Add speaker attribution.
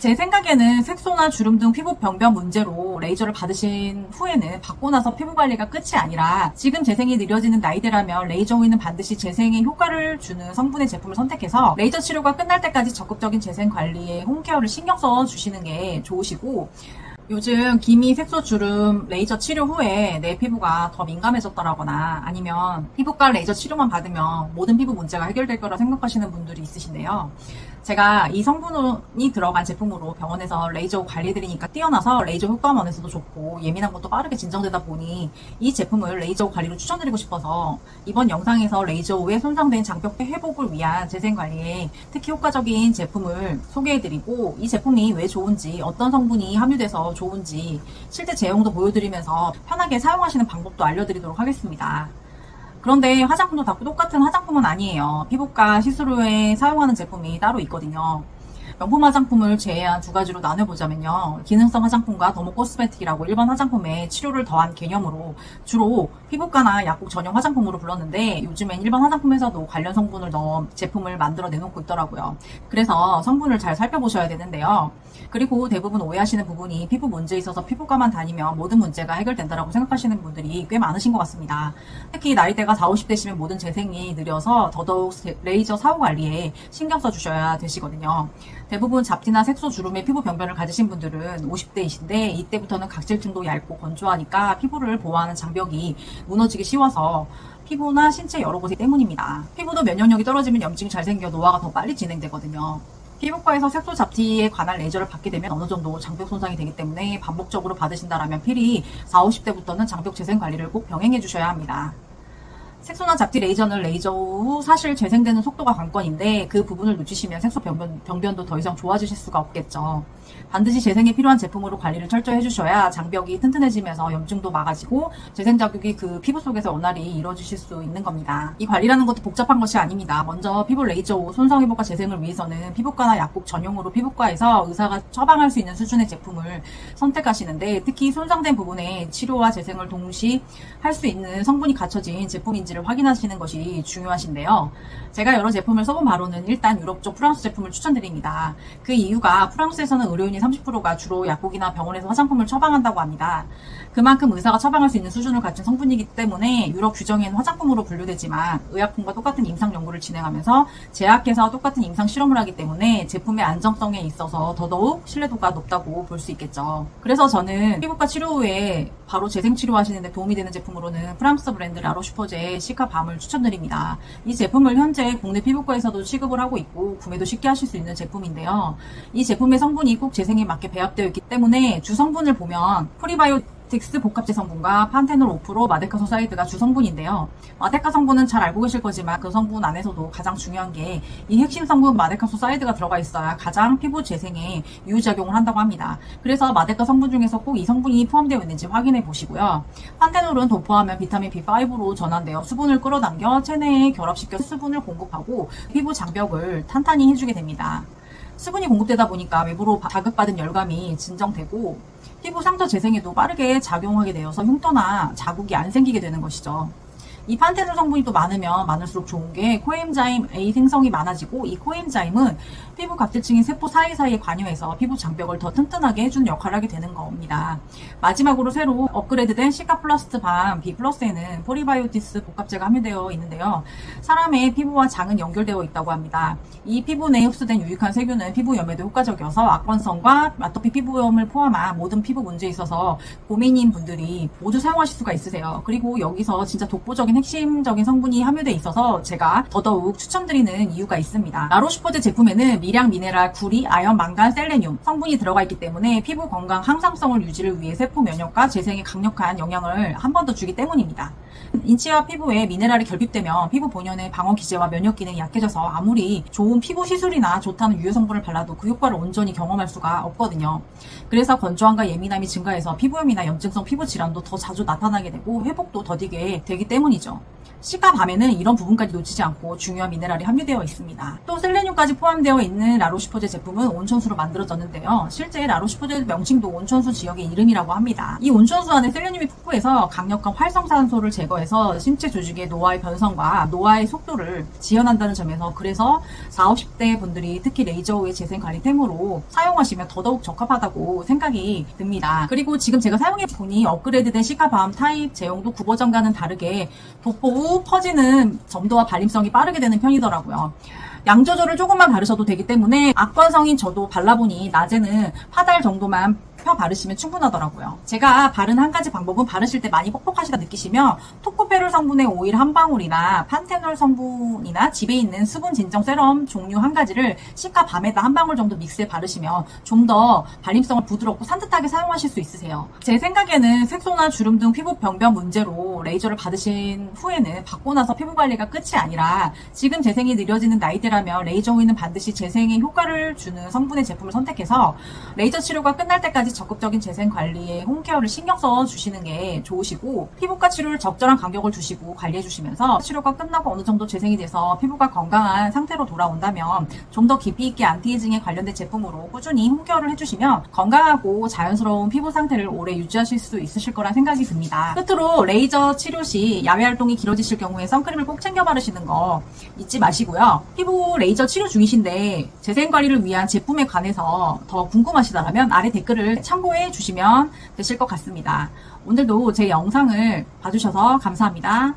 Speaker 1: 제 생각에는 색소나 주름 등 피부 병변 문제로 레이저를 받으신 후에는 받고 나서 피부 관리가 끝이 아니라 지금 재생이 느려지는 나이대라면 레이저 후에는 반드시 재생에 효과를 주는 성분의 제품을 선택해서 레이저 치료가 끝날 때까지 적극적인 재생 관리에 홈케어를 신경 써 주시는 게 좋으시고, 요즘 기미, 색소, 주름 레이저 치료 후에 내 피부가 더 민감해졌다거나 아니면 피부과 레이저 치료만 받으면 모든 피부 문제가 해결될 거라 생각하시는 분들이 있으신데요. 제가 이 성분이 들어간 제품으로 병원에서 레이저 관리해드리니까 뛰어나서 레이저 효과면에서도 좋고 예민한 것도 빠르게 진정되다 보니 이 제품을 레이저 관리로 추천드리고 싶어서 이번 영상에서 레이저 후에 손상된 장벽 회복을 위한 재생 관리에 특히 효과적인 제품을 소개해드리고, 이 제품이 왜 좋은지, 어떤 성분이 함유돼서 좋은지 실제 제형도 보여드리면서 편하게 사용하시는 방법도 알려드리도록 하겠습니다. 그런데 화장품도 다 똑같은 화장품은 아니에요. 피부과 시술후에 사용하는 제품이 따로 있거든요. 명품 화장품을 제외한 두 가지로 나눠보자면요. 기능성 화장품과 더모 코스메틱이라고 일반 화장품에 치료를 더한 개념으로 주로 피부과나 약국 전용 화장품으로 불렀는데, 요즘엔 일반 화장품에서도 관련 성분을 넣은 제품을 만들어 내놓고 있더라고요. 그래서 성분을 잘 살펴보셔야 되는데요. 그리고 대부분 오해하시는 부분이 피부 문제에 있어서 피부과만 다니면 모든 문제가 해결된다고 생각하시는 분들이 꽤 많으신 것 같습니다. 특히 나이대가 40, 50대시면 모든 재생이 느려서 더더욱 레이저 사후 관리에 신경 써주셔야 되시거든요. 대부분 잡티나 색소 주름의 피부 병변을 가지신 분들은 50대이신데 이때부터는 각질층도 얇고 건조하니까 피부를 보호하는 장벽이 무너지기 쉬워서 피부나 신체 여러 곳이 때문입니다. 피부도 면역력이 떨어지면 염증이 잘 생겨 노화가 더 빨리 진행되거든요. 피부과에서 색소 잡티에 관한 레이저를 받게 되면 어느 정도 장벽 손상이 되기 때문에 반복적으로 받으신다면 필히 40, 50대부터는 장벽 재생 관리를 꼭 병행해 주셔야 합니다. 색소나 잡티 레이저는 레이저 후 사실 재생되는 속도가 관건인데 그 부분을 놓치시면 색소 병변도 더 이상 좋아지실 수가 없겠죠. 반드시 재생에 필요한 제품으로 관리를 철저히 해주셔야 장벽이 튼튼해지면서 염증도 막아지고 재생 자극이 그 피부 속에서 원활히 이루어지실 수 있는 겁니다. 이 관리라는 것도 복잡한 것이 아닙니다. 먼저 피부 레이저 후 손상 회복과 재생을 위해서는 피부과나 약국 전용으로 피부과에서 의사가 처방할 수 있는 수준의 제품을 선택하시는데, 특히 손상된 부분에 치료와 재생을 동시 할 수 있는 성분이 갖춰진 제품인지를 확인하시는 것이 중요하신데요. 제가 여러 제품을 써본 바로는 일단 유럽 쪽 프랑스 제품을 추천드립니다. 그 이유가 프랑스에서는 의료인이 30%가 주로 약국이나 병원에서 화장품을 처방한다고 합니다. 그만큼 의사가 처방할 수 있는 수준을 갖춘 성분이기 때문에 유럽 규정에는 화장품으로 분류되지만 의약품과 똑같은 임상 연구를 진행하면서 제약회사와 똑같은 임상 실험을 하기 때문에 제품의 안정성에 있어서 더더욱 신뢰도가 높다고 볼 수 있겠죠. 그래서 저는 피부과 치료 후에 바로 재생 치료하시는 데 도움이 되는 제품으로는 프랑스 브랜드 라로슈포제 시카밤을 추천드립니다. 이 제품을 현재 국내 피부과에서도 취급을 하고 있고 구매도 쉽게 하실 수 있는 제품인데요. 이 제품의 성분이 꼭 재생에 맞게 배합되어 있기 때문에 주 성분을 보면 프리바이오틱스 복합제 성분과 판테놀 5%, 마데카 소사이드가 주 성분인데요. 마데카 성분은 잘 알고 계실 거지만 그 성분 안에서도 가장 중요한 게 이 핵심 성분 마데카 소사이드가 들어가 있어야 가장 피부 재생에 유효작용을 한다고 합니다. 그래서 마데카 성분 중에서 꼭 이 성분이 포함되어 있는지 확인해 보시고요. 판테놀은 도포하면 비타민 B5로 전환되어 수분을 끌어당겨 체내에 결합시켜 수분을 공급하고 피부 장벽을 탄탄히 해주게 됩니다. 수분이 공급되다 보니까 외부로 자극받은 열감이 진정되고 피부 상처 재생에도 빠르게 작용하게 되어서 흉터나 자국이 안 생기게 되는 것이죠. 이 판테놀 성분이 또 많으면 많을수록 좋은 게 코엔자임 A 생성이 많아지고, 이 코엔자임은 피부 각질층인 세포 사이사이에 관여해서 피부 장벽을 더 튼튼하게 해주는 역할을 하게 되는 겁니다. 마지막으로 새로 업그레이드된 시카플러스 밤 B+에는 프리바이오틱스 복합제가 함유되어 있는데요. 사람의 피부와 장은 연결되어 있다고 합니다. 이 피부 내에 흡수된 유익한 세균은 피부염에도 효과적이어서 악건성과 아토피 피부염을 포함한 모든 피부 문제에 있어서 고민인 분들이 모두 사용하실 수가 있으세요. 그리고 여기서 진짜 독보적인 핵심적인 성분이 함유되어 있어서 제가 더더욱 추천드리는 이유가 있습니다. 라로슈포제 제품에는 미량, 미네랄, 구리, 아연, 망간, 셀레늄 성분이 들어가 있기 때문에 피부 건강 항상성을 유지를 위해 세포 면역과 재생에 강력한 영향을 한 번 더 주기 때문입니다. 인체와 피부에 미네랄이 결핍되면 피부 본연의 방어 기제와 면역 기능이 약해져서 아무리 좋은 피부 시술이나 좋다는 유효 성분을 발라도 그 효과를 온전히 경험할 수가 없거든요. 그래서 건조함과 예민함이 증가해서 피부염이나 염증성 피부 질환도 더 자주 나타나게 되고 회복도 더디게 되기 때문이죠. C가 밤에는 이런 부분까지 놓치지 않고 중요한 미네랄이 함유되어 있습니다. 또 셀레늄까지 포함되어 있는 라로시포제 제품은 온천수로 만들어졌는데요. 실제 라로시포제 명칭도 온천수 지역의 이름이라고 합니다. 이 온천수 안에 셀레늄이 풍부해서 강력한 활성산소를 제거해서 신체 조직의 노화의 변성과 노화의 속도를 지연한다는 점에서 그래서 40, 50대 분들이 특히 레이저 후의 재생관리템으로 사용하시면 더더욱 적합하다고 생각이 듭니다. 그리고 지금 제가 사용해보니 업그레이드된 C가 밤 타입 제형도 9버전과는 다르게 도포 후 퍼지는 점도와 발림성이 빠르게 되는 편이더라고요. 양 조절을 조금만 바르셔도 되기 때문에 악건성인 저도 발라보니 낮에는 파달 정도만 펴 바르시면 충분하더라고요. 제가 바른 한 가지 방법은 바르실 때 많이 뻑뻑하시다 느끼시면 토코페롤 성분의 오일 한 방울이나 판테놀 성분이나 집에 있는 수분 진정 세럼 종류 한 가지를 C가 밤에다 한 방울 정도 믹스해 바르시면 좀 더 발림성을 부드럽고 산뜻하게 사용하실 수 있으세요. 제 생각에는 색소나 주름 등 피부 병변 문제로 레이저를 받으신 후에는 받고 나서 피부 관리가 끝이 아니라 지금 재생이 느려지는 나이대라면 레이저 후에는 반드시 재생에 효과를 주는 성분의 제품을 선택해서 레이저 치료가 끝날 때까지 적극적인 재생 관리에 홈케어를 신경 써 주시는 게 좋으시고, 피부과 치료를 적절한 간격을 두시고 관리해 주시면서 치료가 끝나고 어느 정도 재생이 돼서 피부가 건강한 상태로 돌아온다면 좀 더 깊이 있게 안티에이징에 관련된 제품으로 꾸준히 홈케어를 해주시면 건강하고 자연스러운 피부 상태를 오래 유지하실 수 있으실 거라 생각이 듭니다. 끝으로 레이저 치료 시 야외 활동이 길어지실 경우에 선크림을 꼭 챙겨 바르시는 거 잊지 마시고요. 피부 레이저 치료 중이신데 재생 관리를 위한 제품에 관해서 더 궁금하시다면 아래 댓글을 참고해 주시면 되실 것 같습니다. 오늘도 제 영상을 봐주셔서 감사합니다.